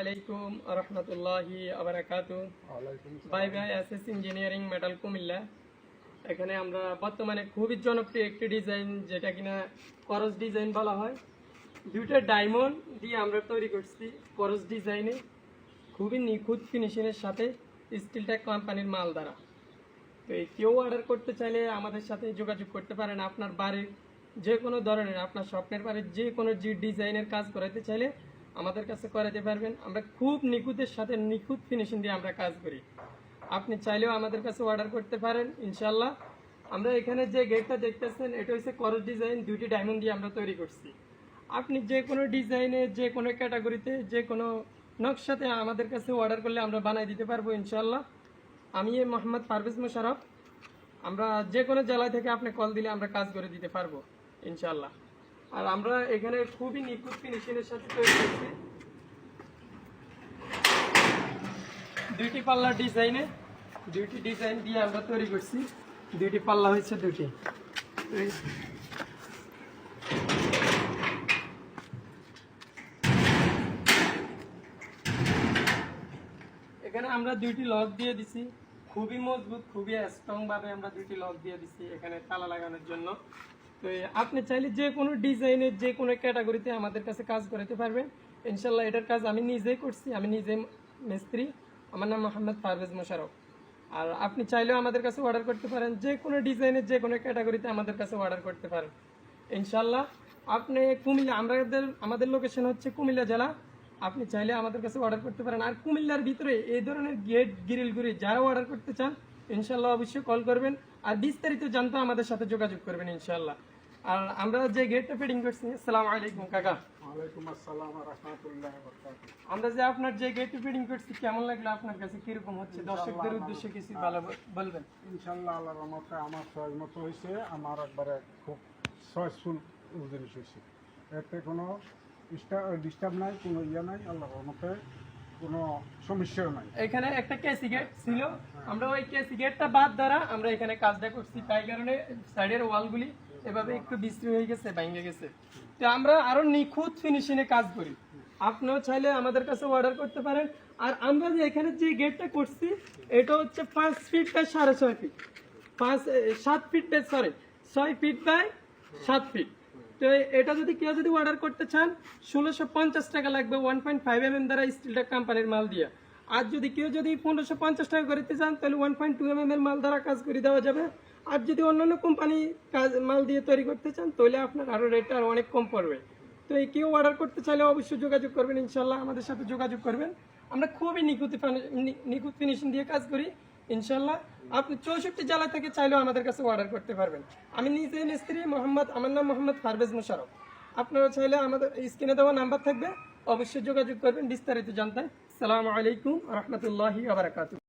আলাইকুম রহমতুল্লাহি আবরাকাতু। ভাই এসএস ইঞ্জিনিয়ারিং মেটাল কুমিল্লা। এখানে আমরা বর্তমানে খুবই জনপ্রিয় একটি ডিজাইন, যেটা কিনা করস ডিজাইন বলা হয়। দুইটা ডায়মন্ড দিয়ে আমরা তৈরি করছি করস ডিজাইনে, খুবই নিখুঁত ফিনিশিংয়ের সাথে স্টিলটেক কোম্পানির মাল দ্বারা। তো এই কেউ অর্ডার করতে চাইলে আমাদের সাথে যোগাযোগ করতে পারেন। আপনার বাড়ির যে কোনো ধরনের, আপনার স্বপ্নের বাড়ির যে কোনো ডিজাইনের কাজ করাতে চাইলে আমাদের কাছে করাতে পারবেন। আমরা খুব নিখুঁতের সাথে নিখুঁত ফিনিশিং দিয়ে আমরা কাজ করি। আপনি চাইলেও আমাদের কাছে অর্ডার করতে পারেন ইনশাল্লাহ। আমরা এখানে যে গেটটা দেখতেছেন, এটা হচ্ছে করস ডিজাইন, দুইটি ডায়মন্ড দিয়ে আমরা তৈরি করছি। আপনি যে কোনো ডিজাইনে, যে কোনো ক্যাটাগরিতে, যে কোনো নকশাতে আমাদের কাছে অর্ডার করলে আমরা বানাই দিতে পারবো ইনশাল্লাহ। আমি মোহাম্মদ পারভেজ মোশাররফ। আমরা যে কোনো জেলা থেকে আপনি কল দিলে আমরা কাজ করে দিতে পারবো ইনশাল্লাহ। আর আমরা এখানে খুবই নিখুঁত ফিনিশিংয়ের সাথে তৈরি করছি দুইটি পাল্লার ডিজাইনে। দুইটি ডিজাইন দিয়ে আমরা তৈরি করছি, দুইটি পাল্লা হয়েছে দুটি। এখানে আমরা দুইটি লক দিয়ে দিছি, খুবই মজবুত, খুবই স্ট্রং ভাবে আমরা দুইটি লক দিয়ে দিছি এখানে তালা লাগানোর জন্য। তো আপনি চাইলে যে কোনো ডিজাইনের, যে কোনো ক্যাটাগরিতে আমাদের কাছে কাজ করাতে পারবেন ইনশাল্লাহ। এটার কাজ আমি নিজেই করছি, আমি নিজে মিস্ত্রি। আমার নাম মোহাম্মদ পারভেজ মোশাররফ। আর আপনি চাইলেও আমাদের কাছে অর্ডার করতে পারেন, যে কোনো ডিজাইনের, যে কোনো ক্যাটাগরিতে আমাদের কাছে অর্ডার করতে পারেন ইনশাল্লাহ। আপনি কুমিল্লা, আমাদের লোকেশন হচ্ছে কুমিল্লা জেলা। আপনি চাইলে আমাদের কাছে অর্ডার করতে পারেন। আর কুমিল্লার ভিতরে এই ধরনের গেট গ্রিলগুলি যারা অর্ডার করতে চান ইনশাল্লাহ অবশ্যই কল করবেন, আর বিস্তারিত জানতে আমাদের সাথে যোগাযোগ করবেন ইনশাল্লাহ। আর আমরা যে গেটটা ফিটিং করছি, আসসালামু আলাইকুম কাকা। ওয়ালাইকুম আসসালাম ওয়া রাহমাতুল্লাহি ওয়া বারাকাতুহু। আমরা যে আপনার যে গেটটা ফিটিং করছি, কেমন লাগলো আপনার কাছে, কিরকম হচ্ছে, দর্শকদের উদ্দেশ্যে কিছু ভালো বলবেন? ইনশাআল্লাহ আল্লাহর রহমতে আমার চয়েস মতো হয়েছে, আমার একবারে খুব চয়েসফুল জিনিস হয়েছে। এতে কোনো ডিস্টার্ব নাই, কোনো নাই, আল্লাহর রহমতে কোনো সমস্যাও নাই। এখানে একটা কেসি গেট ছিল, আমরা ওই কেসি গেটটা বাদ দ্বারা আমরা এখানে কাজটা করছি, তাই কারণে সাইডের ওয়ালগুলি এভাবে একটু বিশ্রী হয়ে গেছে, ভেঙে গেছে। তো আমরা আরো নিখুঁত ফিনিশিংয়ে কাজ করি। আপনিও চাইলে আমাদের কাছে অর্ডার করতে পারেন। আর আমরা যে এখানে যে গেটটা করছি, এটা হচ্ছে 5 feet by 6.5 feet, 7 feet by 6 feet by 7 feet. তো এটা যদি কেউ অর্ডার করতে চান 1650 টাকা লাগবে, 1.5 mm দ্বারা স্টিলটেক কোম্পানির মাল দিয়ে। আর যদি কেউ 1550 টাকা করতে চান তাহলে 1.2 mm এর মাল দ্বারা কাজ করে দেওয়া যাবে। আর যদি অন্যান্য কোম্পানি মাল দিয়ে তৈরি করতে চান তাহলে আপনার আরও রেটটা অনেক কম পড়বে। তো এই কেউ অর্ডার করতে চাইলে অবশ্যই যোগাযোগ করবেন ইনশাল্লাহ, আমাদের সাথে যোগাযোগ করবেন। আমরা খুবই নিখুঁত ফিনিশিং দিয়ে কাজ করি ইনশাল্লাহ। আপনি 64 জেলা থেকে চাইলেও আমাদের কাছে অর্ডার করতে পারবেন। আমি নিজে মিস্ত্রি মোহাম্মদ, আমার নাম মোহাম্মদ পারভেজ মোশাররফ। আপনারা চাইলে আমাদের স্ক্রিনে দেওয়া নাম্বার থাকবে, অবশ্যই যোগাযোগ করবেন বিস্তারিত জানতে। আসসালামু আলাইকুম রহমতুল্লাহি ওয়া বারাকাতুহু।